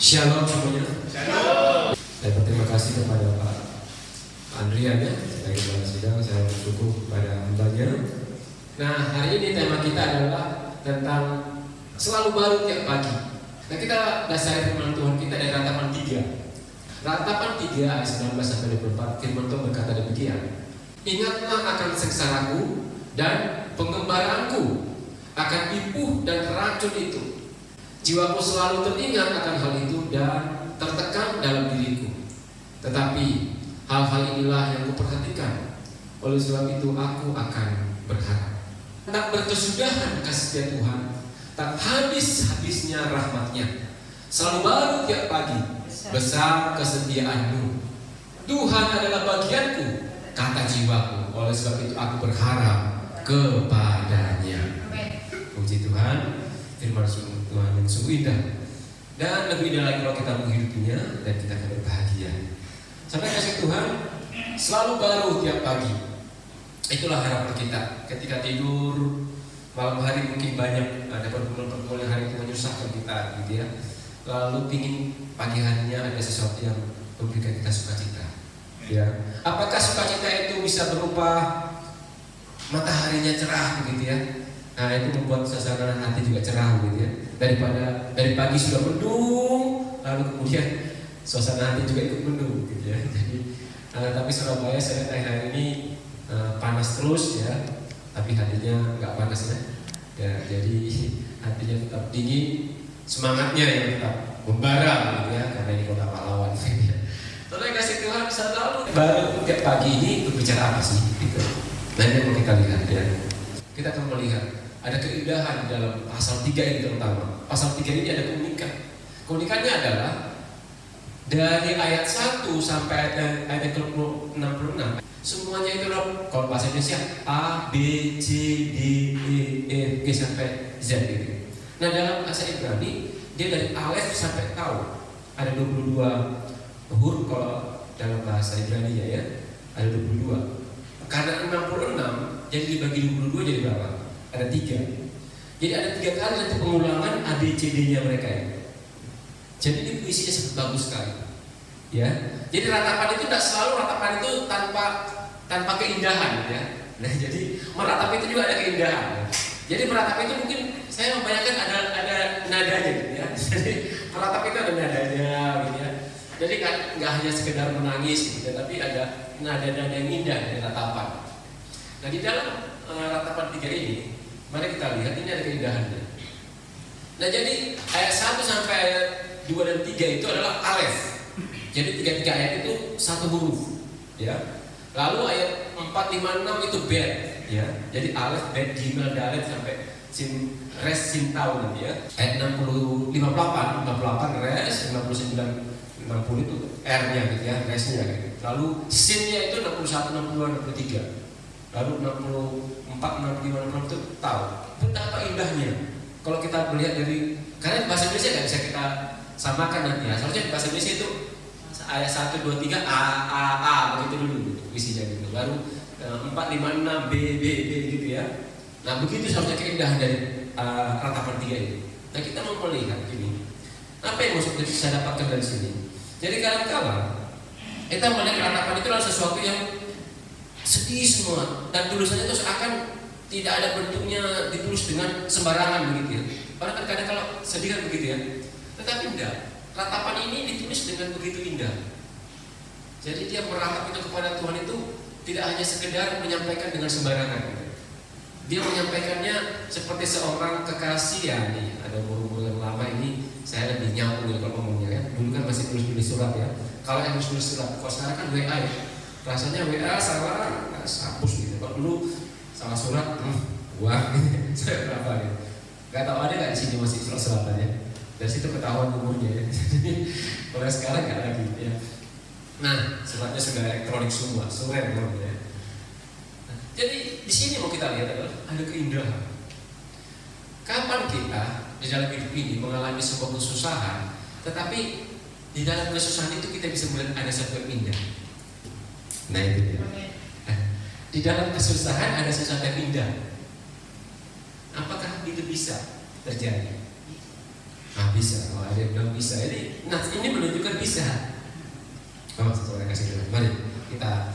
Shalom semuanya. Shalom. Saya berterima kasih kepada Pak Andrian ya, sebagai kepala sidang. Saya bersyukur kepada hambanya. Nah, hari ini tema kita adalah tentang selalu baru tiap pagi. Nah, kita dasari firman Tuhan kita dari Ratapan 3. Ratapan 3 ayat 19 sampai 24, firman Tuhan berkata demikian. Ingatlah akan sengsaraku dan pengembaraanku, akan ipuh dan racun itu. Jiwaku selalu teringat akan hal itu dan tertekan dalam diriku. Tetapi hal-hal inilah yang kuperhatikan. Oleh sebab itu aku akan berharap. Tak berkesudahan kasih setia Tuhan, tak habis-habisnya rahmatnya. Selalu baru tiap pagi, besar kesetiaanmu. Tuhan adalah bagianku, kata jiwaku. Oleh sebab itu aku berharap kepadanya. Puji Tuhan, firman Tuhan yang sungguh indah. Dan lebih indah lagi kalau kita menghidupinya dan kita akan berbahagia. Sampai kasih Tuhan selalu baru tiap pagi. Itulah harapan kita. Ketika tidur malam hari mungkin banyak ada pergumulan-pergumulan hari itu menyusahkan kita, gitu ya. Lalu pingin pagi harinya ada sesuatu yang memberikan kita sukacita. Ya. Apakah sukacita itu bisa berupa mataharinya cerah, begitu ya? Nah, itu membuat suasana hati juga cerah, gitu ya. Daripada dari pagi sudah mendung, lalu kemudian suasana hati juga ikut mendung, gitu ya. Jadi, tapi Surabaya saya lihat hari ini panas terus ya, tapi hatinya nggak panas ya. Ya, jadi hatinya tetap dingin, semangatnya yang tetap membara, gitu ya, karena ini kota pahlawan. Tolong kasih Tuhan selalu baru tiap pagi ini berbicara apa sih? Gitu. Nah, ini mau kita lihat ya. Kita akan melihat ada keindahan dalam pasal 3 ini terutama. Pasal 3 ini ada keunikan. Keunikannya adalah dari ayat 1 sampai ayat 66, semuanya itu kalau bahasa Indonesia A, B, C, D, E, F, G sampai Z gitu. Nah, dalam bahasa Ibrani dia dari alef sampai tau. Ada 22 huruf kalau dalam bahasa Ibrani ya. Ada 22. Karena 66 jadi dibagi 22 jadi berapa? Ada 3. Jadi ada 3 kali nanti pengulangan ABCD-nya mereka ya. Jadi ini puisinya sangat bagus sekali. Ya. Jadi ratapan itu tidak selalu ratapan itu tanpa keindahan ya. Nah, jadi meratap itu juga ada keindahan. Ya. Jadi meratap itu mungkin saya membayangkan ada nadanya gitu ya. Jadi meratap itu ada nadanya gitu ya. Jadi nggak hanya sekedar menangis gitu, tapi ada nada-nada yang indah dari ratapan. Nah, di dalam ratapan 3 ini, mari kita lihat ini ada keindahannya. Nah, jadi ayat 1 sampai ayat 2 dan 3 itu adalah alef. Jadi 3 ayat itu satu huruf, ya. Lalu ayat 4, 5, 6 itu bet, ya. Jadi alef, bet, gimel, dalet sampai sin, res, sin, tau nanti ya. Ayat 58 res, 59 60 itu R-nya gitu ya, resnya gitu. Lalu sin-nya itu 61, 62, 63. Lalu 64, 65, 66 itu tahu. Betapa indahnya. Kalau kita melihat dari, karena bahasa Indonesia nggak bisa kita samakan nanti ya. Soalnya bahasa Indonesia itu ayat 1, 2, 3 A begitu dulu isinya gitu. Baru 4, 5, 6 B gitu ya. Nah, begitu seharusnya keindahan dari ratapan 3 ini. Nah, kita mau melihat ini. Apa yang maksudnya saya dapatkan dari sini? Jadi kadang-kadang kita melihat ratapan itu adalah sesuatu yang sedih semua dan tulisannya itu seakan tidak ada bentuknya ditulis dengan sembarangan begitu ya. Padahal kadang kalau sedih kan begitu ya. Tetapi enggak. Ratapan ini ditulis dengan begitu indah. Jadi dia meratap itu kepada Tuhan itu tidak hanya sekedar menyampaikan dengan sembarangan. Dia menyampaikannya seperti seorang kekasih ya. Nih ada guru-guru yang lama ini saya lebih nyambung ya kalau ngomongnya ya. Dulu kan masih tulis surat ya. Kalau yang tulis surat, kalau sekarang kan WA ya. Rasanya WA salah, hapus gitu. Kalau dulu salah surat, wah, saya berapa ya? Gak tahu ada nggak di sini masih surat-suratan ya. Dari situ ketahuan umurnya ya. Jadi kalau sekarang nggak lagi ya. Nah, suratnya sudah elektronik semua, surat ya. Nah, jadi di sini mau kita lihat adalah ada keindahan. Kapan kita di dalam hidup ini mengalami sebuah kesusahan, tetapi di dalam kesusahan itu kita bisa melihat ada sesuatu yang indah. Nah, itu dia. Di dalam kesusahan ada sesuatu yang indah. Apakah itu bisa terjadi? Bisa. Oh, ada yang bilang bisa. Ini menunjukkan bisa. Oh, saya kasih dulu. Mari kita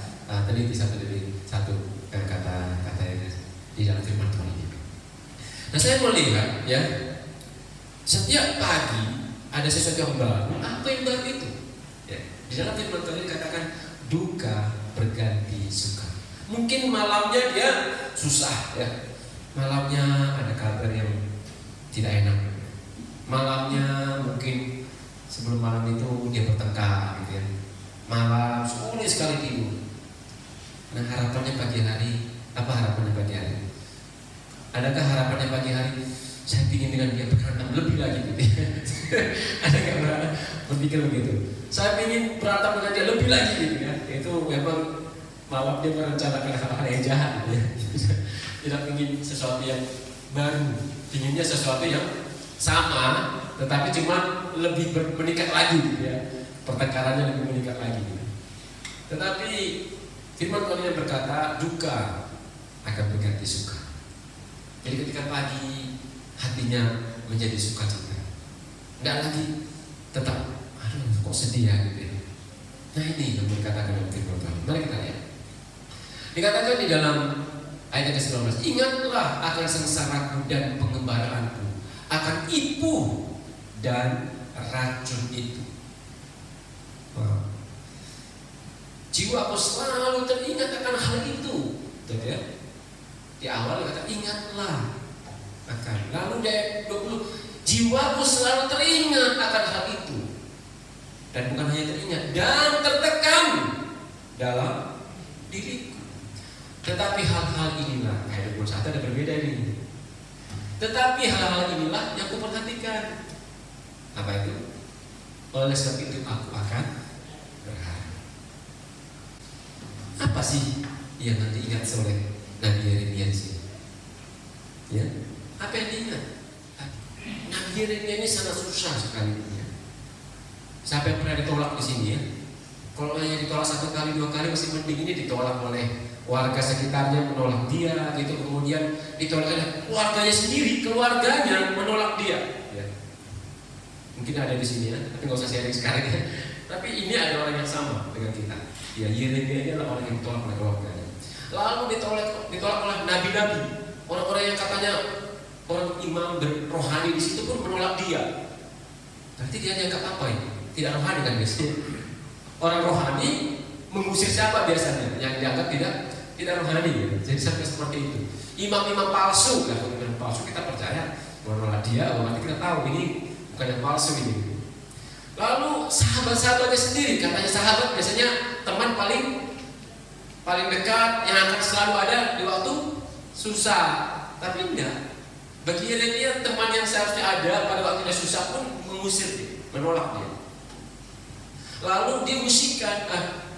teliti satu demi satu kata-kata yang di dalam firman Tuhan ini. Nah, saya melihat ya, setiap pagi ada sesuatu yang baru. Apa yang baru itu? Ya, di dalam firman Tuhan ini katakan duka berganti suka. Mungkin malamnya dia susah ya. Malamnya ada kabar yang tidak enak. Malamnya mungkin sebelum malam itu dia bertengkar gitu ya. Malam sulit sekali tidur. Nah, harapannya pagi hari, apa harapannya pagi hari? Adakah harapannya pagi hari? Saya ingin dengan dia berantem lebih lagi gitu ya. Ada nggak pernah berpikir begitu? Saya ingin berantem dengan dia lebih lagi gitu ya. Itu memang malam dia merencanakan hal-hal yang jahat gitu ya. Tidak ingin sesuatu yang baru, inginnya sesuatu yang sama, tetapi cuma lebih meningkat lagi gitu ya. Pertengkarannya lebih meningkat lagi gitu. Tetapi firman Tuhan yang berkata duka akan berganti suka. Jadi ketika pagi hatinya menjadi sukacita, nggak lagi tetap aduh kok sedih ya gitu ya. Nah, ini yang dikatakan dalam firman Tuhan. Mari kita lihat. Dikatakan di dalam ayat ke-19, ingatlah akan sengsaraku dan pengembaraanku, akan ibu dan racun itu. Wow. Jiwaku selalu teringat akan hal itu. Betul ya? Di awal kata ingatlah akan. Lalu ayat 20, jiwaku selalu teringat akan hal itu. Dan bukan hanya teringat, dan tertekan dalam diriku. Tetapi hal-hal inilah, ayat 21 ada berbeda ini. Tetapi hal-hal inilah yang kuperhatikan. Apa itu? Oleh sebab itu aku akan berharap. Apa sih yang nanti ingat oleh Nabi Yeremia di sini? Ya, apa yang diingat? Nabi Yeremia ini sangat susah sekali ya. Siapa yang pernah ditolak di sini ya? Kalau hanya ditolak 1 kali 2 kali masih mending, ini ditolak oleh warga sekitarnya menolak dia, gitu. Kemudian ditolak oleh keluarganya sendiri, keluarganya menolak dia. Ya. Mungkin ada di sini ya, tapi nggak usah sharing sekarang ya. Tapi ini ada orang yang sama dengan kita. Ya, Yeremia ini adalah orang yang ditolak oleh keluarganya. Lalu ditolak oleh nabi-nabi, orang-orang yang katanya orang imam dan rohani di situ pun menolak dia. Berarti dia dianggap apa ini? Tidak rohani kan biasanya. Orang rohani mengusir siapa biasanya? Yang dianggap tidak rohani ya. Jadi sampai seperti itu. Imam-imam palsu, kan? Imam palsu kita percaya menolak dia, berarti kita tahu ini bukan yang palsu ini. Lalu sahabat-sahabatnya sendiri, katanya sahabat biasanya teman paling dekat yang akan selalu ada di waktu susah. Tapi enggak. Bagi Yeremia teman yang seharusnya ada pada waktu dia susah pun mengusir dia, menolak dia. Lalu diusikan,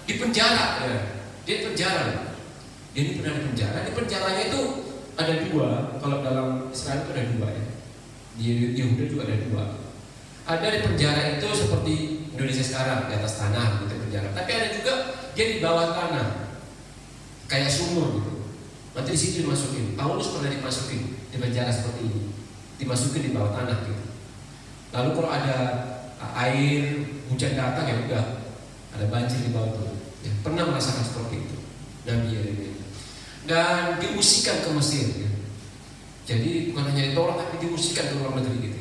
dipenjara ya. Dia penjara. Dia ini pernah dipenjara. Di penjaranya itu ada 2. Kalau dalam Israel itu ada 2 ya. Di Yehuda juga ada 2. Ada di penjara itu seperti Indonesia sekarang, di atas tanah gitu penjara. Tapi ada juga dia di bawah tanah, kayak sumur gitu. Nanti di situ dimasukin. Paulus pernah dimasukin di penjara seperti ini, dimasukin di bawah tanah gitu. Lalu kalau ada air hujan datang ya udah ada banjir di bawah itu. Ya, pernah merasakan seperti itu Nabi Yeremia. Dan diusikan ke Mesir ya. Jadi bukan hanya ditolak tapi diusikan ke luar negeri gitu.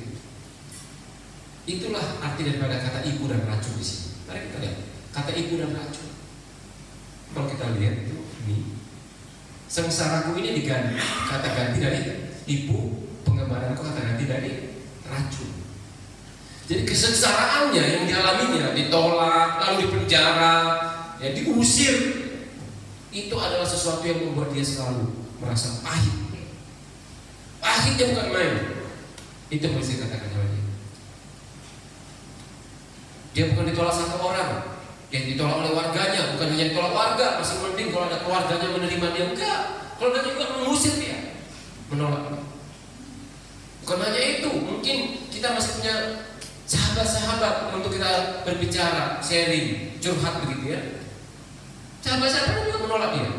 Itulah arti daripada kata ibu dan racun di sini. Mari kita lihat kata ibu dan racun. Kalau kita lihat itu ini sengsaraku ini diganti, kata ganti dari ibu, pengembaraanku kata ganti dari racun. Jadi kesengsaraannya yang dialaminya, ditolak, lalu dipenjara, ya diusir, itu adalah sesuatu yang membuat dia selalu merasa pahit. Pahitnya bukan main. Itu yang bisa dikatakan oleh dia. Dia bukan ditolak satu orang, yang ditolak oleh warganya, bukan hanya ditolak warga, masih mending kalau ada keluarganya menerima dia, enggak. Kalau dia juga mengusir dia, menolak. Bukan hanya itu, mungkin kita masih punya sahabat-sahabat untuk kita berbicara, sharing, curhat begitu ya. Sahabat-sahabat juga menolak dia.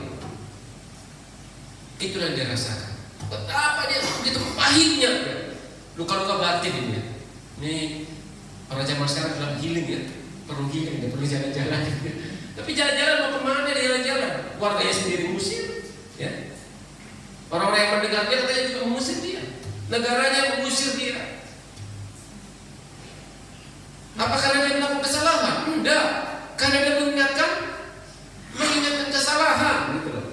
Itulah yang dia rasakan. Betapa dia itu pahitnya, luka-luka batin ini ya. Ini orang zaman sekarang dalam healing ya, perlu healing, nggak perlu jalan-jalan. Tapi jalan-jalan mau kemana dia jalan-jalan? Warganya sendiri musir, ya. Orang-orang yang mendengar dia katanya juga mengusir dia, negaranya mengusir dia. Apa karena dia melakukan kesalahan? Enggak, karena dia mengingatkan kesalahan, gitu loh.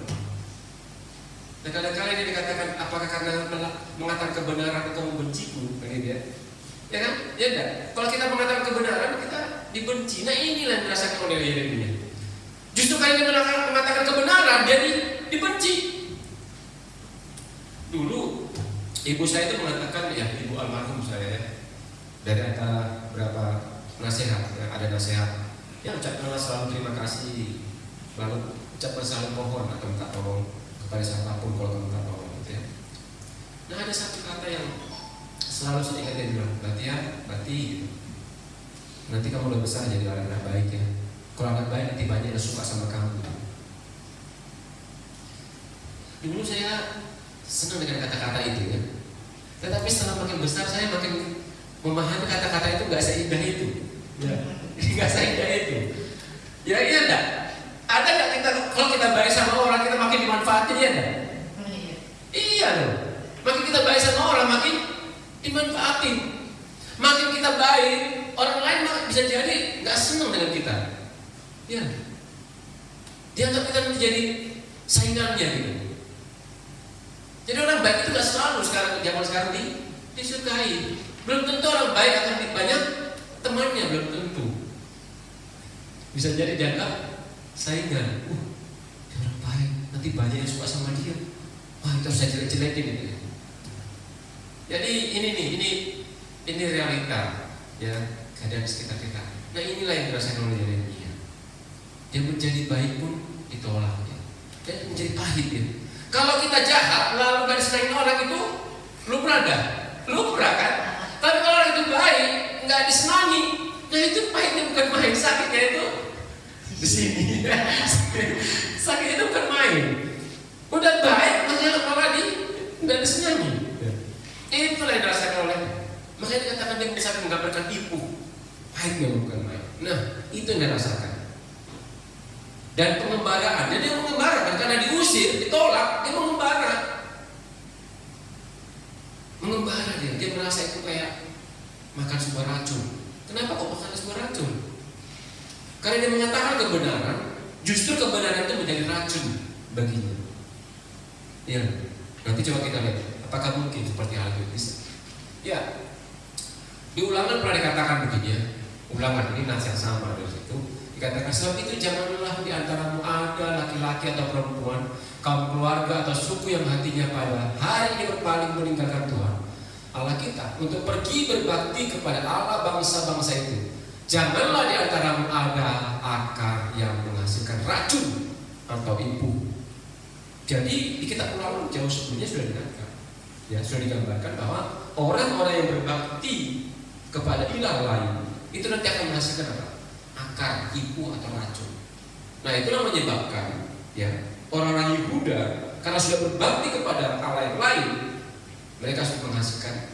Dan kadang-kadang dia dikatakan, apakah karena mengatakan kebenaran atau membenciku, kan dia? Ya kan? Ya enggak. Kalau kita mengatakan kebenaran, kita dibenci. Nah inilah yang dirasakan oleh Yeremia. Justru karena dia mengatakan kebenaran, dia dibenci. Dulu ibu saya itu mengatakan, ya ibu almarhum saya ya, dari antara berapa nasihat, ya, ada nasihat yang ucapkanlah selalu terima kasih, lalu ucapkan selalu pohon atau minta tolong kepada siapapun kalau kamu minta tolong, gitu ya. Nah ada satu kata yang selalu saya ingat, dia bilang, Bati gitu. Nanti kamu udah besar jadi anak baik ya. Kalau anak baik nanti banyak yang suka sama kamu gitu. Dulu saya senang dengan kata-kata itu ya. Tetapi setelah makin besar saya makin memahami kata-kata itu gak seindah itu. Ya. Gak seindah itu. Ya iya enggak? Ada gak kita kalau kita baik sama orang kita makin dimanfaatin ya enggak? Iya loh. Makin kita baik sama orang makin dimanfaatin. Makin kita baik, orang lain bisa jadi gak senang dengan kita. Ya. Dianggap kita menjadi saingannya gitu. Jadi orang baik itu gak selalu zaman sekarang disukai. Belum tentu orang baik akan banyak temannya, belum tentu. Bisa jadi dianggap saingan. Dia orang baik, nanti banyak yang suka sama dia. Wah itu harus saya jelek-jelekin gitu. Jadi ini realita ya, keadaan sekitar kita. Nah inilah yang dirasakan oleh Yeremia. Dia menjadi baik pun ditolak ya. Dia menjadi pahit ya. Kalau kita jahat lalu gak disenangi orang itu lumrah kan? Tapi kalau orang itu baik nggak disenangi, nah itu pahitnya bukan main, sakitnya itu di sini. Sakitnya itu bukan main. Udah baik malah nggak disenangi. Itulah yang dirasakan oleh. Makanya dikatakan dia bisa menggambarkan tipu, pahitnya bukan main. Nah itu yang dirasakan. Dan pengembaraan, dia mengembarakan karena diusir, ditolak, dia mengembara dia merasa itu kayak makan sebuah racun. Kenapa kok makan sebuah racun? Karena dia mengatakan kebenaran, justru kebenaran itu menjadi racun baginya. Ya, nanti coba kita lihat, apakah mungkin seperti hal itu bisa? Ya, di Ulangan pernah dikatakan begini ya. Ulangan ini nasihat sama dari situ. Dikatakan sebab itu janganlah di antaramu ada laki-laki atau perempuan, kaum keluarga atau suku yang hatinya pada hari ini berpaling meninggalkan Tuhan Allah kita untuk pergi berbakti kepada Allah bangsa-bangsa itu. Janganlah di antaramu ada akar yang menghasilkan racun atau impu. Jadi di kitab Ulangan jauh sebelumnya sudah dikatakan, ya sudah digambarkan bahwa orang-orang yang berbakti kepada ilah lain itu nanti akan menghasilkan apa? Akar, ibu atau racun. Nah itulah menyebabkan ya orang-orang Yehuda karena sudah berbakti kepada Allah yang lain, mereka sudah menghasilkan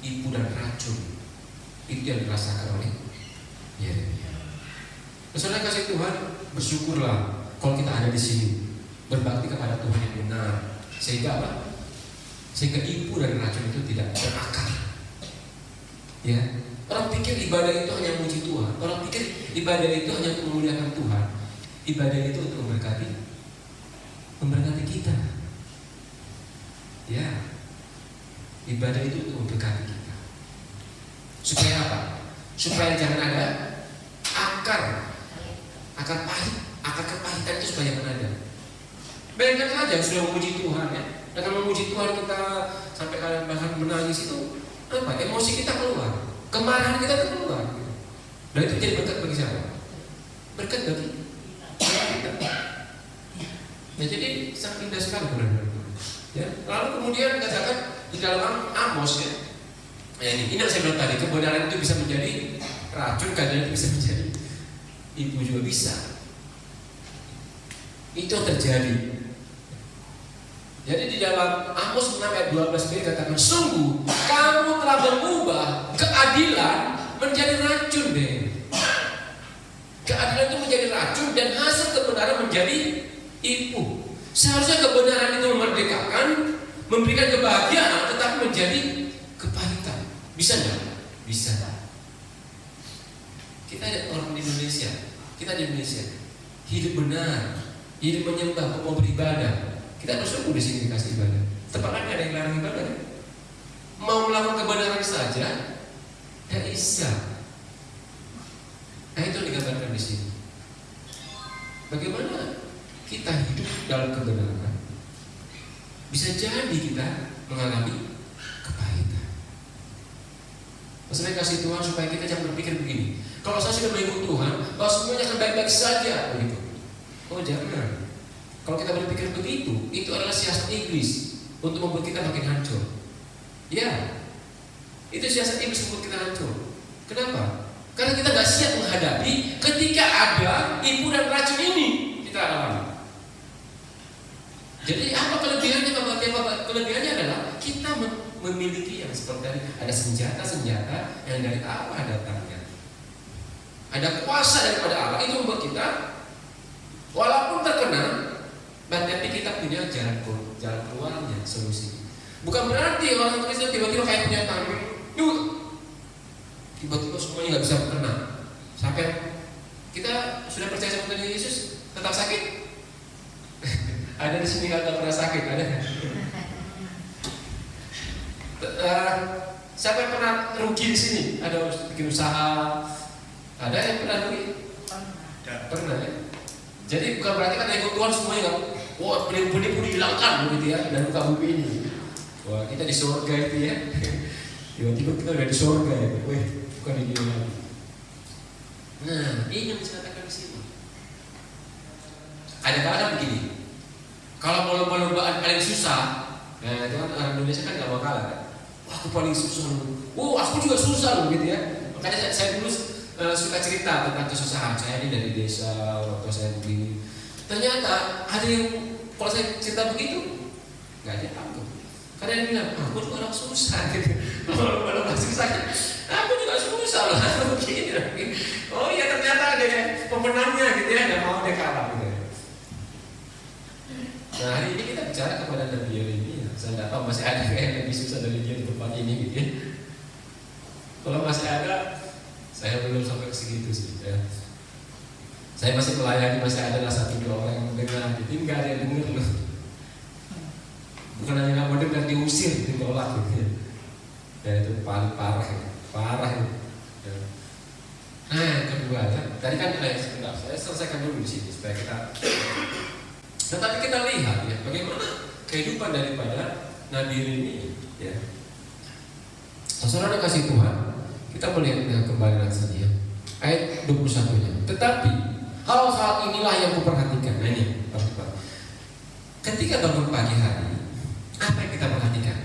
ibu dan racun. Itu yang dirasakan oleh Yeremia. Saudara kasih Tuhan, bersyukurlah kalau kita ada di sini berbakti kepada Tuhan yang benar, sehingga apa? Sehingga ibu dan racun itu tidak berakar. Ya. Orang pikir ibadah itu hanya memuji Tuhan. Orang pikir ibadah itu hanya untuk memuliakan Tuhan. Ibadah itu untuk memberkati kita. Ya, ibadah itu untuk memberkati kita. Supaya apa? Supaya jangan ada akar pahit, akar kepahitan itu supaya jangan ada. Bayangkan saja sudah memuji Tuhan ya. Dengan memuji Tuhan kita sampai kalian bahkan menangis itu apa? Emosi kita keluar. Kemarahan kita itu keluar. Dan itu jadi berkat bagi siapa? Berkat bagi kita. Nah jadi sangat indah sekali benar-benar. Ya. Lalu kemudian dikatakan di dalam Amos ya. Ini yang saya bilang tadi, kebenaran itu bisa menjadi racun, kebenaran itu bisa menjadi ibu juga bisa. Itu yang terjadi. Jadi di dalam Amos 6 ayat 12b katakan, sungguh kamu kamu telah mengubah keadilan menjadi racun deh. Keadilan itu menjadi racun dan hasil kebenaran menjadi ibu. Seharusnya kebenaran itu memerdekakan, memberikan kebahagiaan, tetapi menjadi kepahitan. Bisa nggak? Bisa. Kita ada orang di Indonesia, hidup benar, hidup menyembah, mau beribadah. Kita bersyukur di sini dikasih ibadah. Tepatnya ada yang larang ibadah. Mau melakukan kebenaran saja, tidak bisa. Nah itu digambarkan di sini. Bagaimana kita hidup dalam kebenaran? Bisa jadi kita mengalami kepahitan. Maksudnya kasih Tuhan supaya kita jangan berpikir begini. Kalau saya sudah mengikut Tuhan, bahwa semuanya akan baik-baik saja, begitu. Oh jangan. Kalau kita berpikir begitu, itu adalah siasat iblis untuk membuat kita makin hancur. Ya, itu siasat iblis membuat kita hancur. Kenapa? Karena kita nggak siap menghadapi ketika ada ibu dan racun ini kita alami. Jadi apa kelebihannya? Kelebihannya adalah kita memiliki yang seperti tadi, ada senjata-senjata yang dari Allah datangnya. Ada kuasa daripada Allah, itu membuat kita walaupun terkena, tapi kita punya jalan keluarnya, solusi. Bukan berarti orang Kristen tiba-tiba kayak punya tangan, tiba-tiba semuanya nggak bisa kena. Sampai kita sudah percaya sama Tuhan Yesus tetap sakit. Ada di sini nggak pernah sakit, ada? Siapa yang pernah rugi di sini? Ada bikin usaha? Ada yang pernah rugi? Pernah ya. Jadi bukan berarti kan ikut Tuhan semuanya nggak. Wah, penipu-penipu dihilangkan begitu ya, dan muka bumi ini. Wah, kita di surga itu ya. Tiba-tiba kita udah di surga ya. Wih, bukan di dunia lagi. Nah, ini yang dikatakan di sini. Ada kadang begini. Kalau lomba-lombaan paling susah, nah itu kan orang Indonesia kan nggak mau kalah kan. Wah, aku paling susah. Wah, aku juga susah loh gitu ya. Makanya saya dulu suka cerita tentang kesusahan saya ini dari desa waktu saya begini. Ternyata ada yang kalau saya cerita begitu nggak ada aku. Karena dia bilang, aku juga orang susah gitu. Kalau masih susah, aku juga susah lah begini. Oh iya ternyata ada pemenangnya gitu ya, nggak mau dia kalah gitu. Nah hari ini kita bicara kepada Nabi Yeremia. Saya nggak tahu masih ada yang lebih susah dari dia di tempat ini gitu ya. Kalau masih ada, saya belum sampai ke segitu sih ya. Saya masih melayani, masih ada lah 1-2 orang yang mendengar, jadi nggak ada yang dengar loh. Bukan hanya nggak mau dengar, diusir, ditolak gitu ya. Ya itu paling parah ya, parah ya. Nah yang kedua, tadi kan sebentar, saya selesaikan dulu di sini supaya kita. Tetapi kita lihat ya, bagaimana kehidupan daripada Nabi Yeremia ya. Saudara kasih Tuhan, kita melihat kembali lagi ya. Ayat 21-nya. Tetapi hal-hal inilah yang kuperhatikan. Nah ini, ketika bangun pagi hari, apa yang kita perhatikan?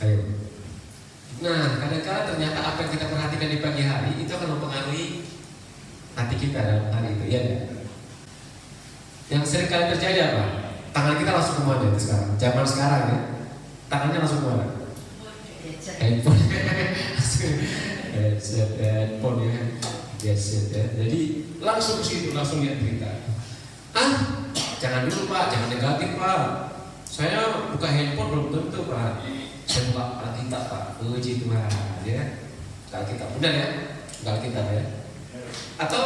Ayo. Nah, kadang-kadang ternyata apa yang kita perhatikan di pagi hari itu akan mempengaruhi hati kita dalam hari itu, ya. Yang sering kali terjadi apa? Tangan kita langsung kemana itu sekarang? Zaman sekarang ya, tangannya langsung kemana? Handphone. Handphone ya. Gadget ya. Jadi langsung ke situ, langsung lihat berita. Jangan dulu Pak, jangan negatif Pak. Saya buka handphone belum tentu Pak. Saya buka Alkitab Pak. Puji Tuhan ya. Alkitab benar ya? Alkitab ya. Atau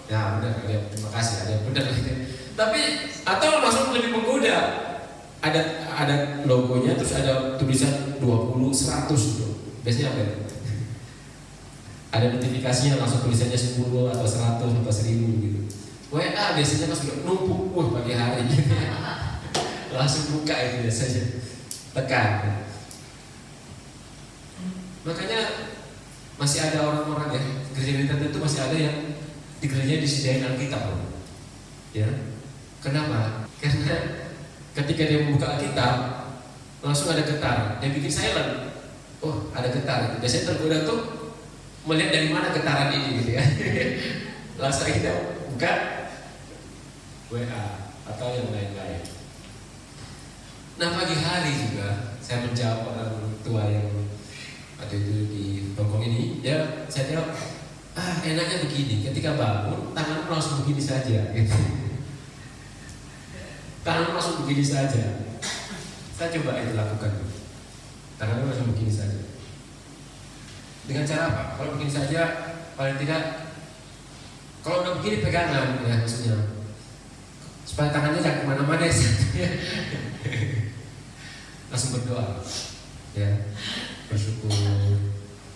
ya benar, terima kasih ada benar. Tapi atau langsung lebih menggoda. Ada logonya terus ada tulisan 20 100 gitu. Biasanya apa ya? Ada notifikasinya langsung tulisannya 10 atau 100 atau 1000 gitu. WA biasanya pas udah numpuk pagi hari gitu. Langsung buka itu biasanya. Tekan. Makanya masih ada orang-orang ya, gereja tertentu masih ada yang di gereja disediain Alkitab loh. Ya. Kenapa? Karena ketika dia membuka Alkitab langsung ada getar. Dia bikin silent. Oh, ada getar. Biasanya tergoda tuh melihat dari mana getaran ini gitu ya. Langsung kita buka WA atau yang lain-lain. Nah pagi hari juga saya menjawab orang tua yang waktu itu di Hongkong ini, ya saya tengok, enaknya begini, ketika bangun tangan langsung begini saja, gitu. Tangan langsung begini saja. Saya coba itu lakukan, tangan langsung begini saja. Dengan cara apa? Kalau begini saja, paling tidak, kalau udah begini pegangan, ya maksudnya, supaya tangannya jangan kemana-mana sih. Langsung berdoa, ya, bersyukur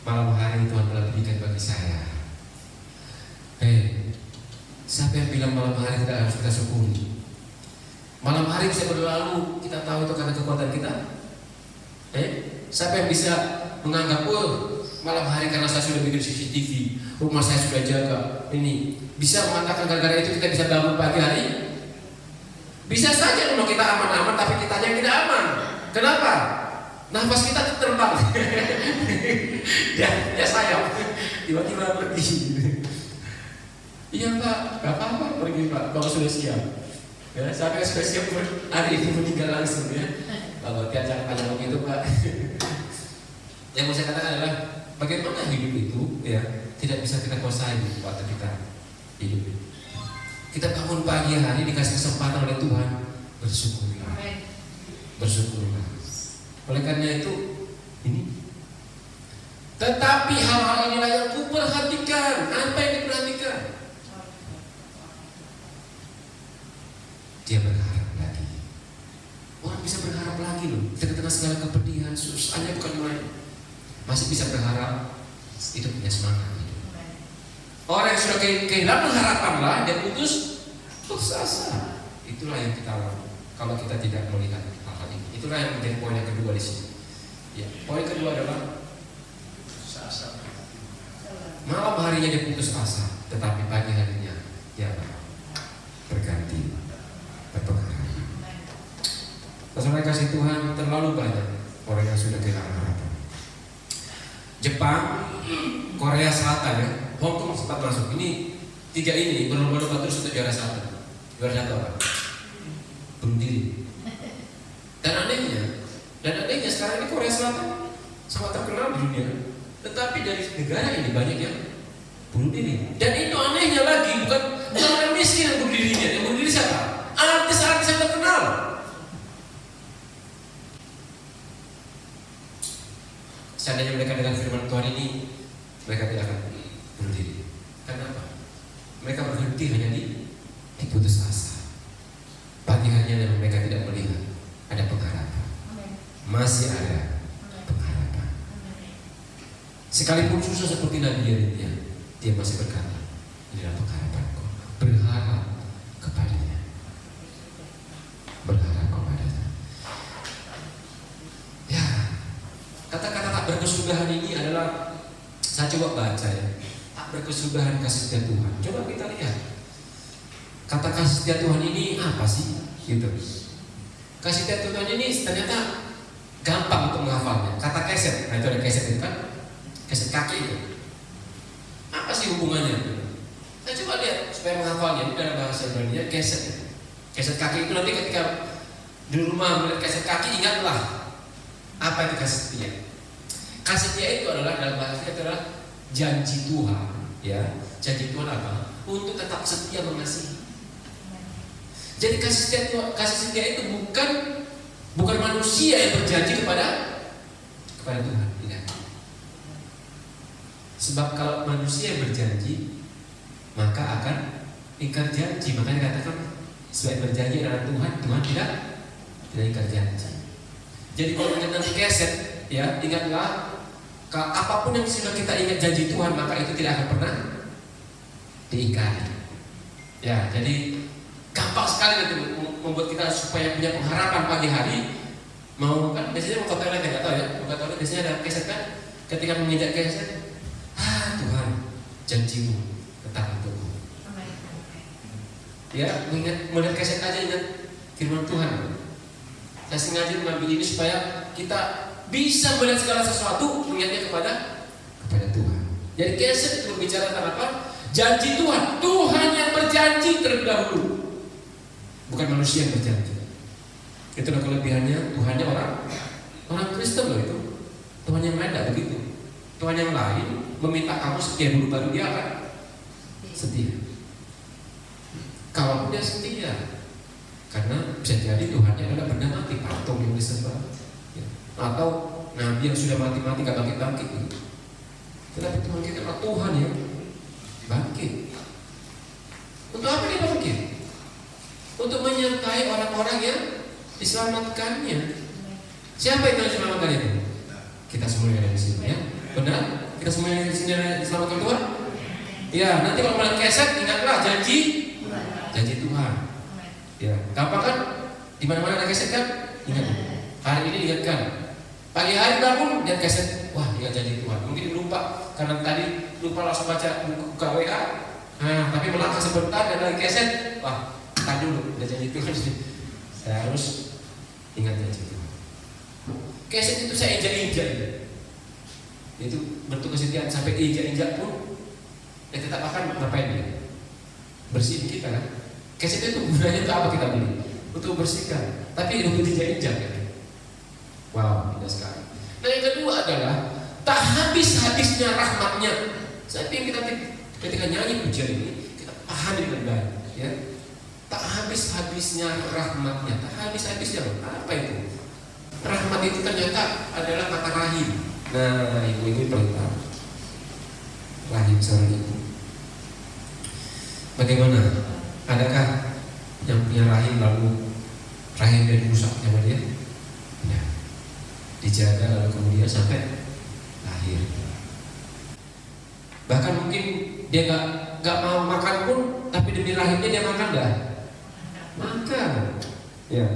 malam hari Tuhan telah berikan bagi saya. Siapa yang bilang malam hari tidak harus kita syukuri? Malam hari bisa berlalu, kita tahu itu karena kekuatan kita. Siapa yang bisa menganggap, malam hari karena saya sudah bikin CCTV, rumah saya sudah jaga, ini bisa mengatakan gara-gara itu kita bisa bangun pagi hari? Bisa saja rumah kita aman-aman, tapi kita yang tidak aman. Kenapa? Nafas kita terbang. Ya sayang, tiba-tiba pergi. Iya Pak, gak apa-apa pergi Pak, kalau sudah siap. Ya, saya sudah siap hari ini meninggal langsung ya. Kalau jangan tanya begitu Pak. Yang mau saya katakan adalah bagaimana hidup itu ya tidak bisa kita kuasai waktu kita hidup. Kita bangun pagi hari dikasih kesempatan oleh Tuhan, bersyukurlah. Bersyukurlah. Oleh karena itu ini. Tetapi hal-hal inilah yang kuperhatikan. Apa yang diperhatikan? Dia berharap lagi. Orang bisa berharap lagi loh. Di tengah-tengah segala kepedihan, susahnya bukan main. Masih bisa berharap. Itu punya semangat. Orang yang sudah kehilangan harapan lah, dia putus asa. Itulah yang kita lakukan. Kalau kita tidak melihat hal-hal ini, itulah yang menjadi poin yang kedua di sini. Ya, poin kedua adalah asa. Malam harinya dia putus asa, tetapi pagi harinya dia berganti, berpengaruh. Saudara kasih Tuhan, terlalu banyak orang yang sudah kehilangan harapan. Jepang, Korea Selatan ya, Hong Kong sempat masuk. Ini tiga ini berlomba-lomba terus untuk juara satu. Juara satu apa? Bunuh diri. Dan anehnya sekarang ini Korea Selatan sangat terkenal di dunia. Tetapi dari negara ini banyak yang bunuh diri. Dan itu anehnya lagi bukan orang miskin yang bunuh dirinya. Yang bunuh diri siapa? Artis-artis yang terkenal. Seandainya mereka dengan firman Tuhan ini, mereka tidak akan bunuh diri. Kenapa? Mereka berhenti hanya di putus asa. Pagi harinya mereka tidak melihat ada pengharapan. Masih ada pengharapan. Sekalipun susah seperti Nabi Yeremia, dia masih berkata, inilah pengharapanku. Berharap kepadanya. Berharap kepadanya. Ya, kata-kata tak berkesudahan ini adalah, saya coba baca ya, tak berkesudahan kasih setia Tuhan. Coba kita lihat, kata kasih setia Tuhan ini apa sih? Gitu. Kasih setia Tuhan ini ternyata gampang untuk menghafalnya. Kata keset, nah itu ada keset itu kan, keset kaki itu. Apa sih hubungannya? Saya coba lihat supaya menghafalnya. Ini dalam bahasa Ibrani keset. Keset kaki itu nanti ketika di rumah melihat keset kaki, ingatlah apa itu kasih setia. Kasih setia itu adalah dalam bahasa itu adalah janji Tuhan, ya. Janji Tuhan apa? Untuk tetap setia mengasihi. Jadi kasih setia itu bukan manusia yang berjanji kepada Tuhan, tidak. Sebab kalau manusia yang berjanji, maka akan ingkar janji. Makanya katakan sebagai berjanji adalah Tuhan tidak ingkar janji. Jadi kalau kita nanti keset, ya ingatlah, apapun yang sudah kita ingat janji Tuhan, maka itu tidak akan pernah diingkari. Ya, jadi gampang sekali nanti membuat kita supaya punya pengharapan pagi hari. Mau kan biasanya mau kata nggak tahu ya, mau kata biasanya ada keset kan, ketika menginjak keset, Tuhan janjimu tetap untukku. Ya, melihat keset aja ingat firman Tuhan. Saya sengaja mengambil ini supaya kita bisa melihat segala sesuatu mengingatnya kepada Tuhan. Jadi keset itu berbicara tentang apa? Janji Tuhan. Tuhan yang berjanji terlebih dahulu, bukan manusia yang berjanji. Itulah kelebihannya Tuhannya orang Kristen loh itu. Tuhan yang lain tidak begitu. Tuhan yang lain meminta kamu setia dulu baru dia akan setia. Kalau dia setia, karena bisa jadi Tuhannya adalah benda mati, patung yang disembah, ya. Atau nabi yang sudah mati-mati gak bangkit-bangkit gitu. Tetapi Tuhan kita adalah Tuhan yang bangkit. Untuk apa dia bangkit? Untuk menyertai orang-orang yang diselamatkannya. Siapa itu yang diselamatkan itu? Kita semua yang ada di sini, ya. Benar? Kita semua yang di sini diselamatkan Tuhan. Ya, nanti kalau melihat keset ingatlah janji Tuhan. Ya, gampang kan? Di mana-mana ada keset kan? Ingat. Hari ini ingatkan. Pagi hari bangun lihat keset, wah ingat janji Tuhan. Mungkin lupa karena tadi lupa langsung buka WA. Nah, tapi melangkah sebentar dan lagi keset, wah, tahan dulu, udah janji Tuhan. Saya harus ingat janji Tuhan. Keset itu saya injak-injak. Itu bentuk kesetiaan sampai injak-injak pun, ya tetap akan ngapain dia? Bersihin kita kan? Keset itu gunanya untuk apa kita beli? Untuk bersihkan. Tapi untuk injak-injak ya. Wow, indah sekali. Nah yang kedua adalah tak habis-habisnya rahmatnya. Saya ingin kita ketika nyanyi pujian ini kita pahami dengan baik, ya. Tak habis-habisnya rahmatnya. Tak habis-habisnya apa itu? Rahmat itu ternyata adalah kata rahim. Nah ibu-ibu paling tahu rahim seorang ibu. Bagaimana? Adakah yang punya rahim lalu rahimnya dirusak sama dia? Tidak. Dijaga lalu kemudian sampai lahir. Bahkan mungkin dia nggak mau makan pun, tapi demi rahimnya dia makan dah. Makan. Ya.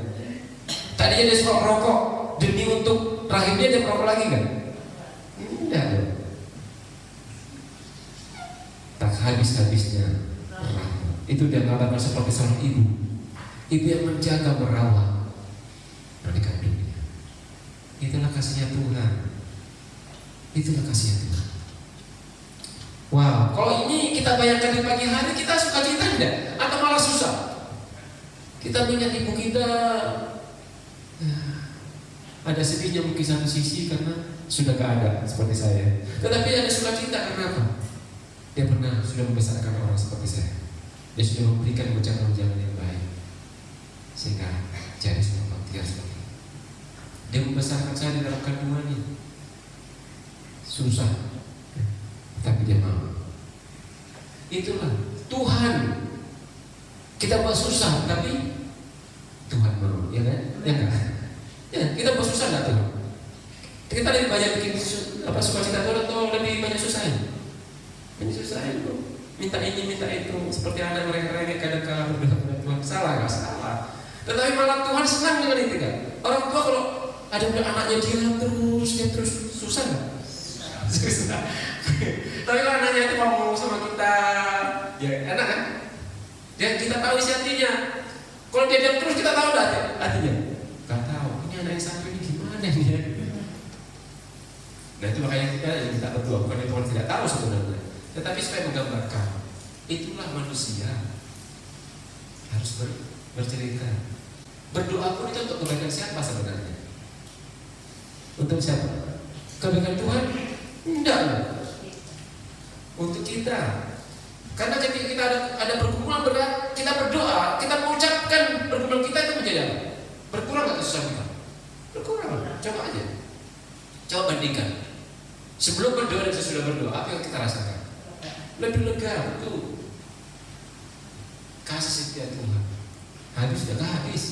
Tadinya dia suka merokok, demi untuk rahimnya dia merokok lagi kan? Tidak. Tak habis-habisnya rahmat. Itu dia gambarkan seperti seorang ibu. Ibu yang menjaga merawat anak kandungnya. Itulah kasihnya Tuhan. Itulah kasihnya Tuhan. Wow, kalau ini kita bayangkan di pagi hari, kita suka cita tidak? Atau malah susah? Kita mengingat ibu kita, ada sedihnya mungkin satu sisi karena sudah gak ada seperti saya. Tetapi ada sukacita karena apa? Dia pernah sudah membesarkan orang seperti saya. Dia sudah memberikan ucapan-ucapan yang baik, sehingga jadi semua baktiar seperti ini. Dia membesarkan saya di dalam kandungannya. Susah, tapi dia mau. Itulah Tuhan. Kita buat susah, tapi Tuhan mau, ya kan? Ya kan? Ya, kita buat susah nggak Tuhan? Kita lebih banyak bikin sukacita Tuhan atau lebih banyak susahin? Banyak susahin tuh. Minta ini, minta itu. Seperti anak mereka kadang-kadang berdoa kepada Tuhan. Salah nggak? Salah. Tetapi malah Tuhan senang dengan itu kan? Orang tua kalau ada anaknya dia terus susah nggak? Susah. Tapi kalau anaknya itu mau sama kita, ya enak kan? Ya kita tahu isi hatinya. Kalau dia diam terus kita tahu dah hatinya. Gak tahu. Ini anak yang satu ini gimana dia? Nah itu makanya kita yang minta berdoa. Bukan Tuhan tidak tahu sebenarnya, tetapi supaya menggambarkan itulah manusia harus bercerita. Berdoa pun itu untuk kebaikan siapa sebenarnya? Untuk siapa? Kebaikan Tuhan? Tidak. Untuk kita. Karena ketika kita ada pergumulan berat, kita berdoa, kita mengucapkan pergumulan kita itu menjadi apa? Berkurang atau susah kita? Berkurang. Coba aja. Coba bandingkan. Sebelum berdoa dan sesudah berdoa, apa yang kita rasakan? Lebih lega, betul. Kasih setia Tuhan habis sudah gak habis,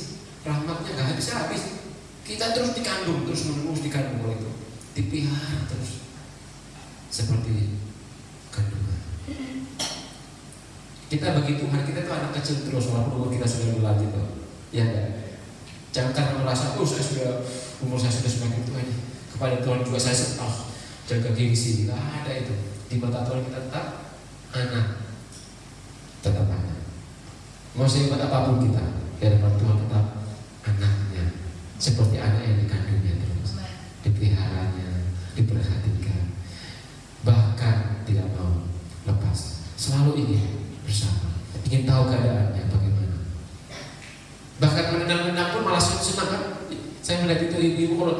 rahmatnya gak habis. Kita terus dikandung, terus menerus dikandung oleh itu, dipelihara terus seperti kandungan. Kita bagi Tuhan, kita itu anak kecil terus walaupun umur kita sudah berlanjut, ya enggak? Jangan karena merasa, umur saya sudah semakin tua ini, kepada Tuhan juga saya jaga gengsi. Tidak ada itu. Di mata Tuhan kita tetap anak, tetap anak. Mau sehebat apapun kita, di hadapan Tuhan tetap anaknya, seperti anak yang dikandungnya terus, dipeliharanya, diperhatikan, bahkan tidak mau lepas. Selalu ingin bersama, ingin tahu keadaannya bagaimana. Bahkan menendang-nendang pun malah senang kan? Saya melihat itu ibu-ibu kalau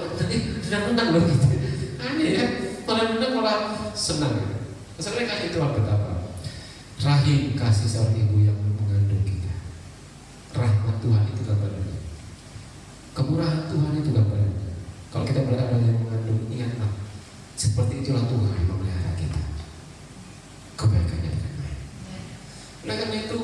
renang-renang loh gitu. Aneh ya, malah senang ya. Masalahnya kasih Tuhan betapa rahim kasih seorang ibu yang mengandung kita. Rahmat Tuhan itu gambarannya. Kemurahan Tuhan itu gambarannya. Kalau kita melihat ada yang mengandung, ingatlah, seperti itulah Tuhan yang memelihara kita. Kebaikannya dengan baik. Oleh karena itu,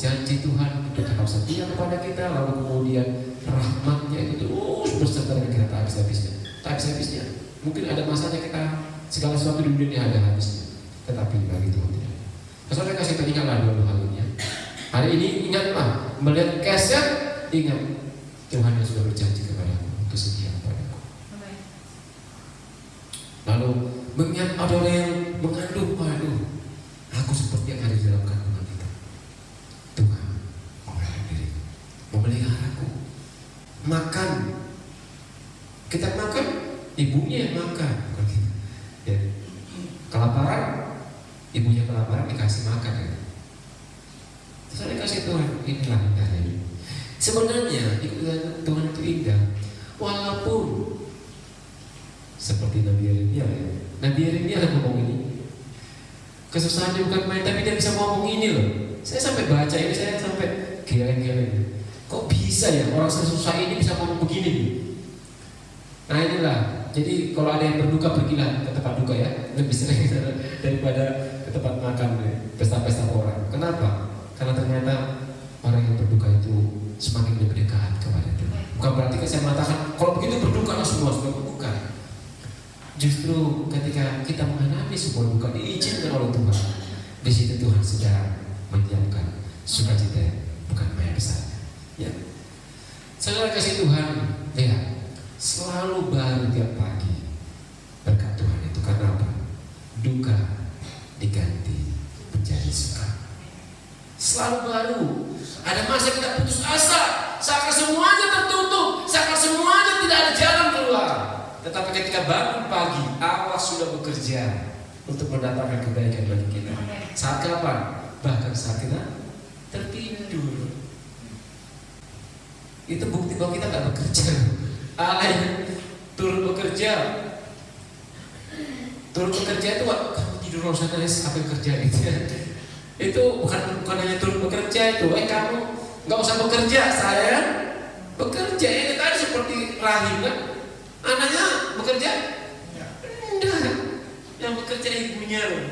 janji Tuhan itu tetap setia kepada kita, lalu kemudian rahmatnya itu terus berserta dengan kita tak habis-habisnya. Tak habis-habisnya. Mungkin ada masanya kita segala sesuatu di dunia ini ada habisnya, tetapi bagi Tuhan tidak. Saudara kasih teringatlah dua hal ini ya. Hari ini ingatlah, melihat keset, ingat Tuhan yang sudah berjanji kepadaku untuk setia kepadaku. Lalu mengingat ada orang yang mengandung, waduh, aku seperti yang ada di dalam kandungan itu. Tuhan memelihara diriku, memeliharaku. Makan, kita makan, ibunya yang makan, bukan kita. Ya. Kelaparan, ibunya kelaparan dikasih makan. Ya. Terus ada kasih Tuhan, inilah indahnya ini. Sebenarnya ikut Tuhan itu indah, walaupun seperti Nabi Yeremia ya. Nabi Yeremia kan ngomong ini. Kesusahannya bukan main, tapi dia bisa ngomong ini loh. Saya sampai baca ini, saya sampai geleng-geleng. Kok bisa ya orang sesusah ini bisa ngomong begini nih? Nah inilah. Jadi kalau ada yang berduka, pergilah ke tempat duka ya. Lebih sering daripada ke tempat makan pesta-pesta orang. Kenapa? Karena ternyata orang yang berduka itu semakin lebih dekat kepada Tuhan. Bukan berarti saya mengatakan kalau begitu berduka semua bukan. Justru ketika kita mengalami sebuah duka diizinkan oleh Tuhan, di situ Tuhan sedang menyiapkan sukacita bukan main besarnya. Ya, saudara kasih Tuhan, lihat selalu baru tiap pagi berkat Tuhan itu. Karena apa? Duka diganti menjadi suka. Selalu baru. Ada masa kita putus asa, seakan semuanya tertutup, seakan semuanya tidak ada jalan keluar. Tetapi ketika bangun pagi, Allah sudah bekerja untuk mendatangkan kebaikan bagi kita. Saat kapan? Bahkan saat kita tertidur. Itu bukti bahwa kita tidak bekerja. Allah yang turun bekerja. Turun bekerja itu kamu tidur loh sana apa yang kerja itu. Itu bukan hanya turun bekerja itu. Kamu nggak usah bekerja, saya bekerja. Ini tadi seperti rahim kan? Anaknya bekerja? Enggak. Yang bekerja ibunya loh.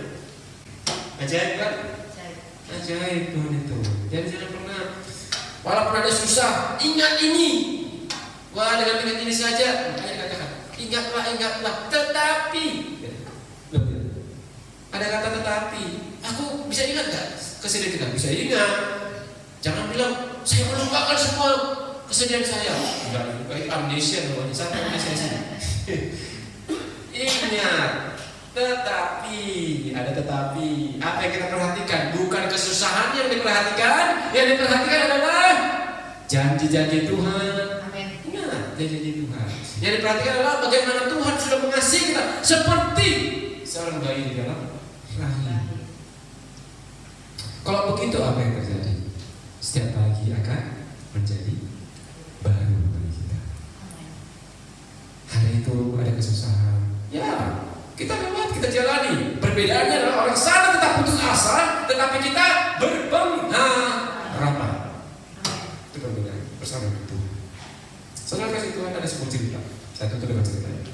Ajaib kan? Ajaib Tuhan itu. Jadi jangan pernah, walaupun ada susah, ingat ini. Wah dengan ingat ini saja, makanya katakan ingatlah. Tetapi, ada kata tetapi. Aku bisa ingat nggak kesedihan kita? Bisa ingat. Jangan bilang saya melupakan semua kesedihan saya. Enggak, itu amnesia namanya. Saya amnesia sih. Ingat. Tetapi, ada tetapi. Apa yang kita perhatikan? Bukan kesusahan yang diperhatikan. Yang diperhatikan adalah janji-janji Tuhan. Amin. Ingat, janji-janji Tuhan. Yang diperhatikan adalah bagaimana Tuhan sudah mengasihi kita seperti seorang bayi di dalam rahim. Kalau begitu apa yang terjadi? Setiap pagi akan menjadi baru bagi kita. Hari itu ada kesusahan. Ya, kita lewat, kita jalani. Perbedaannya adalah orang sana tetap putus asa, tetapi kita berpengharapan. Itu perbedaan bersama itu. Saudara kasih Tuhan, ada sebuah cerita. Saya tutup dengan ceritanya.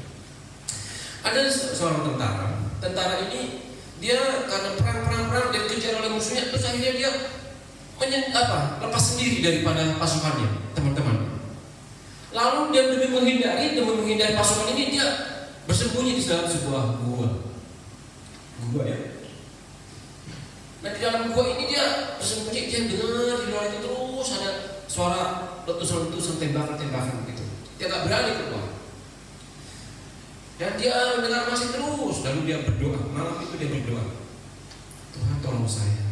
Ada seorang tentara. Tentara ini dia karena perang dia dikejar oleh musuhnya, terus akhirnya dia lepas sendiri daripada pasukannya, teman-teman. Lalu dia demi menghindari pasukan ini, dia bersembunyi di dalam sebuah gua ya. Nah di dalam gua ini dia bersembunyi, dia dengar di luar itu terus ada suara letusan tembakan gitu. Dia nggak berani keluar. Dan dia mendengar masih terus. Lalu dia berdoa. Malam itu dia berdoa, Tuhan tolong saya.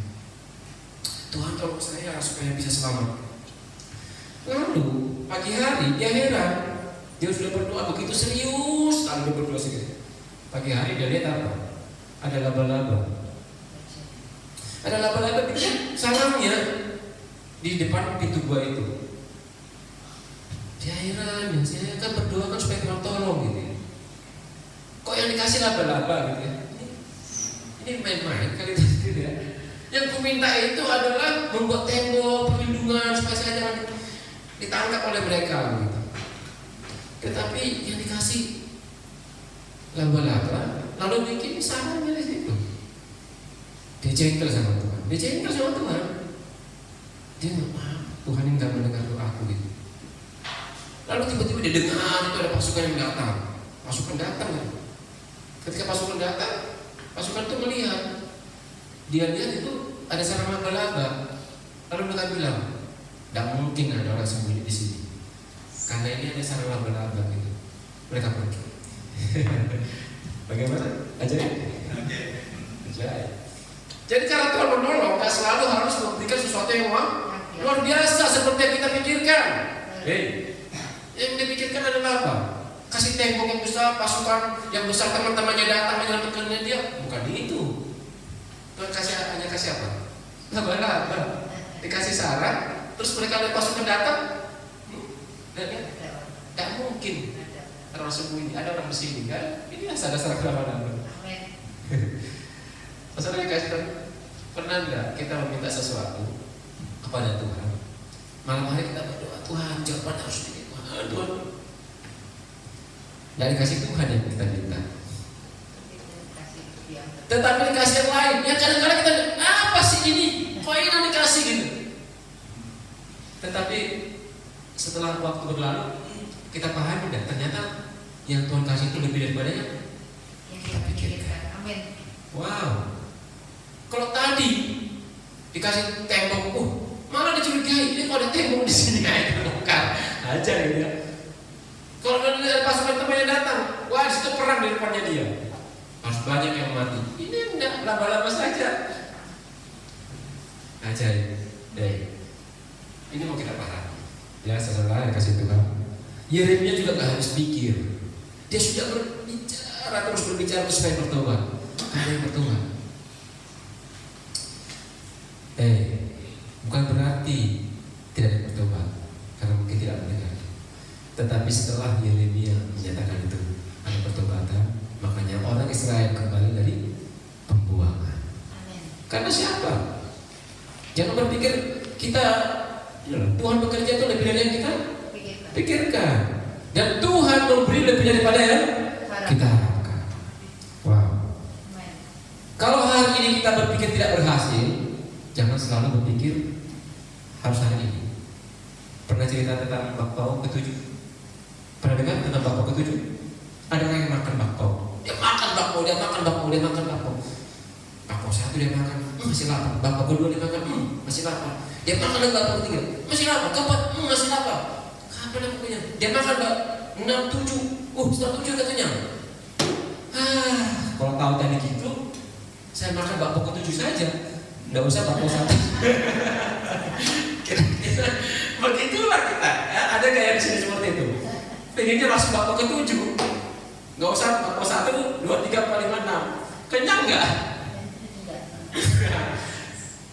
Tuhan tolong saya supaya bisa selamat. Lalu pagi hari dia heran. Dia sudah berdoa begitu serius. Lalu dia berdoa sedikit. Pagi hari dia lihat apa? Ada laba-laba. Ada laba-laba di sarangnya di depan pintu gua itu. Dia heran. Saya kan berdoa kan supaya Tuhan tolong gitu. dikasih laba-laba gitu ya. Ini main-main kali itu ya. Yang ku minta itu adalah membuat tembok perlindungan supaya saya jangan ditangkap oleh mereka gitu. Tetapi yang dikasih laba-laba lalu bikin sarangnya di situ. Dia jengkel sama Tuhan. Dia jengkel sama Tuhan. Dia nggak, Tuhan ini nggak mendengar doaku gitu. Lalu tiba-tiba dia dengar itu ada pasukan yang datang. Pasukan datang ya. Ketika pasukan datang, pasukan itu melihat. Dia lihat itu ada sarang laba-laba. Lalu mereka bilang, tidak mungkin ada orang sembunyi di sini. Karena ini ada sarang laba-laba gitu. Mereka pergi. Bagaimana? Ajaib. Ajaib. Jadi cara Tuhan menolong tidak selalu harus memberikan sesuatu yang luar biasa seperti yang kita pikirkan. Yang dipikirkan adalah apa? Kasih tembok yang besar, pasukan yang besar, teman-temannya datang menyelamatkan dia. Bukan itu. Tuhan hanya kasih apa? Laba-laba. Dikasih sarang, terus mereka lihat pasukan datang. Tidak mungkin. Orang sembunyi, ada orang di sini kan? Ini ada sarang laba-laba. Maksudnya kasih pernah enggak kita meminta sesuatu kepada Tuhan? Malam hari kita berdoa, Tuhan jawaban harus ini, Tuhan. Dari kasih Tuhan yang kita minta. Tetapi dikasih yang lain. Ya kadang-kadang kita apa sih ini? Kok ini dikasih gitu? Tetapi setelah waktu berlalu kita pahami dan ternyata yang Tuhan kasih itu lebih daripada yang kita pikirkan. Amin. Wow. Kalau tadi dikasih tembok, malah dicurigai. Ini kalau ada tembok di sini aja bukan aja gitu ya. Kalau ada pasukan temannya datang, wah di situ perang di depannya dia. Harus banyak yang mati. Ini enggak, laba-laba saja. Ajaib. Ini mau kita paham. Ya, setelah dikasih Tuhan. Yeremia juga gak habis pikir. Dia sudah terus berbicara supaya bertobat. Ada yang bertobat. Bukan berarti tidak ada bertobat, karena mungkin tidak mendengar. Tetapi setelah Yeremia menyatakan itu ada pertobatan, makanya orang Israel kembali dari pembuangan. Amen. Karena siapa? Jangan berpikir kita Tuhan bekerja itu lebih dari yang kita pikirkan. Dan Tuhan memberi lebih daripada yang kita harapkan. Wow. Amen. Kalau hari ini kita berpikir tidak berhasil, jangan selalu berpikir harus hari ini. Pernah cerita tentang bakpao ketujuh? Pernah dengar tentang bakpao ketujuh? Ada orang yang makan bakpao. Dia makan bakpao. Bakpao satu dia makan, masih lapar. Bakpao kedua dia makan, masih lapar. Dia makan lagi bakpao ketiga, masih lapar. Keempat, masih lapar. Kapan aku punya? Dia makan 6, 7. Setelah 7 dia kenyang. Kalau tahu tadi gitu, saya makan bakpao ketujuh saja. Nggak usah bakpao satu. Kira-kira begitulah kita. Ya, ada gaya di sini seperti itu. Pengennya langsung bakpao ketujuh. Nggak usah bakpao 1, 2, 3, 4, 5, 6. Kenyang nggak?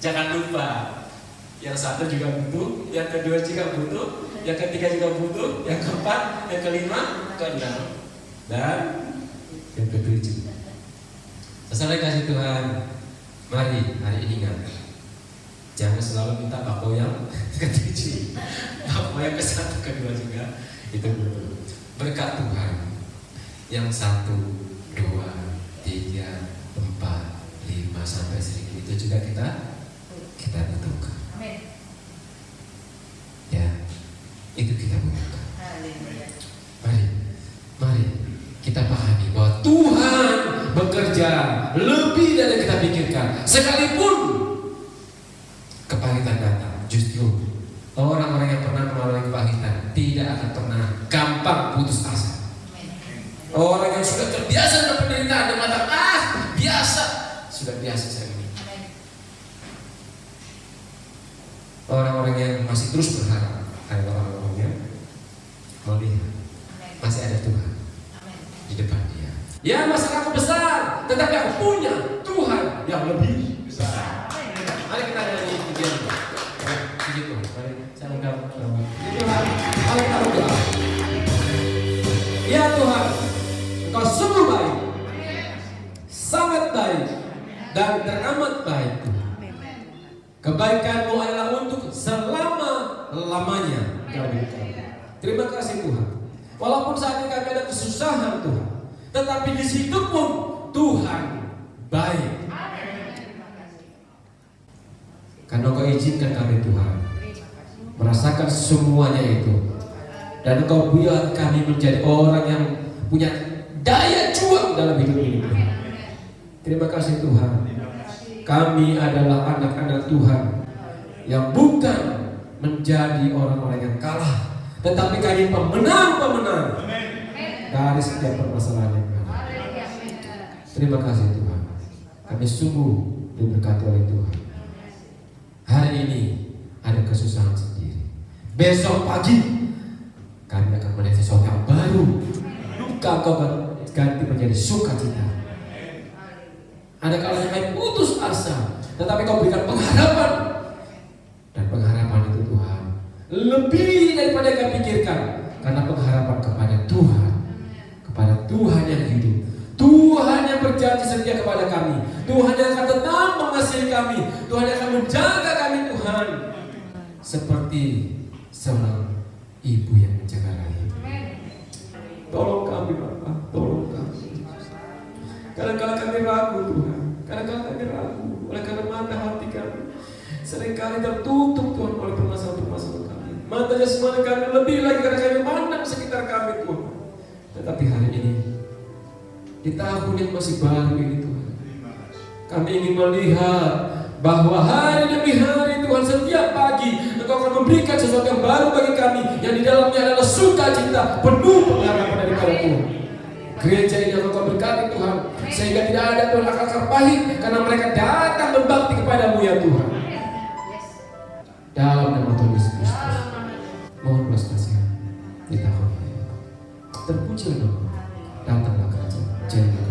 Jangan lupa. Yang satu juga butuh, yang kedua juga butuh, yang ketiga juga butuh, yang keempat, yang kelima, keenam, dan yang ketujuh. Sesuai kasih Tuhan. Mari hari ini ingat, jangan selalu minta bakpao yang ketujuh, bakpao yang ke-1, kedua juga itu berkat Tuhan yang 1, 2, 3, 4, 5 sampai 1000 itu juga kita butuhkan. Amin. Ya, itu kita butuhkan. Mari kita pahami bahwa Tuhan bekerja lebih dari yang kita pikirkan. Sekalipun kepahitan datang, justru orang-orang yang pernah mengalami kepahitan tidak akan pernah gampang putus asa. Orang yang sudah terbiasa dengan penderitaan dan mengatakan, biasa, sudah biasa saya ini. Orang-orang yang masih terus berharap, kayak orang-orang yang melihat masih ada Tuhan di depan dia. Ya, masalahku besar, tetapi aku punya Tuhan yang lebih besar. Mari kita nyanyi pujian. Begitu. Mari saya undang Tuhan. Mari kita berdoa. Ya Tuhan, Engkau sungguh baik. yang teramat baik Tuhan. Kebaikan-Mu adalah untuk selama-lamanya dalam hidup kami. Terima kasih Tuhan. Walaupun saat ini kami ada kesusahan Tuhan, tetapi di situ pun Tuhan baik. Karena Engkau izinkan kami Tuhan merasakan semuanya itu, dan Engkau buat kami menjadi orang yang punya daya juang dalam hidup ini Tuhan. Terima kasih Tuhan. Kami adalah anak-anak Tuhan yang bukan menjadi orang-orang yang kalah, tetapi kami pemenang-pemenang dari setiap permasalahan yang ada. Terima kasih Tuhan. Kami sungguh diberkati oleh Tuhan. Hari ini ada kesusahan sendiri. Besok pagi kami akan melihat sesuatu yang baru. Duka Kau ganti menjadi sukacita. Ada kalanya kami putus asa, tetapi Kau berikan pengharapan. Dan pengharapan itu Tuhan lebih daripada yang kami pikirkan, karena pengharapan kepada Tuhan, kepada Tuhan yang hidup, Tuhan yang berjanji setia kepada kami, Tuhan yang akan tetap mengasihi kami, Tuhan yang akan menjaga kami Tuhan, seperti seorang ibu yang menjaga rahim. Tolong kami Bapa, tolong kami. Kadang-kadang kami ragu Tuhan, kadang-kadang kami ragu oleh karena mata hati kami seringkali tertutup Tuhan oleh permasalahan-permasalahan kami. Mata jasmani kami lebih lagi karena kami mandang sekitar kami Tuhan. Tetapi hari ini, di tahun yang masih baru ini Tuhan, kami ingin melihat bahwa hari demi hari Tuhan, setiap pagi Engkau akan memberikan sesuatu yang baru bagi kami, yang di dalamnya adalah sukacita, penuh pengharapan daripada Tuhan. Gereja ini Engkau berkati Tuhan, sehingga tidak ada Tuhan akar pahit, karena mereka datang berbakti kepadamu ya Tuhan. Dalam nama Tuhan Yesus Kristus, mohon belas kasihan di tahun ini. Terpujilah nama, datanglah kerajaan.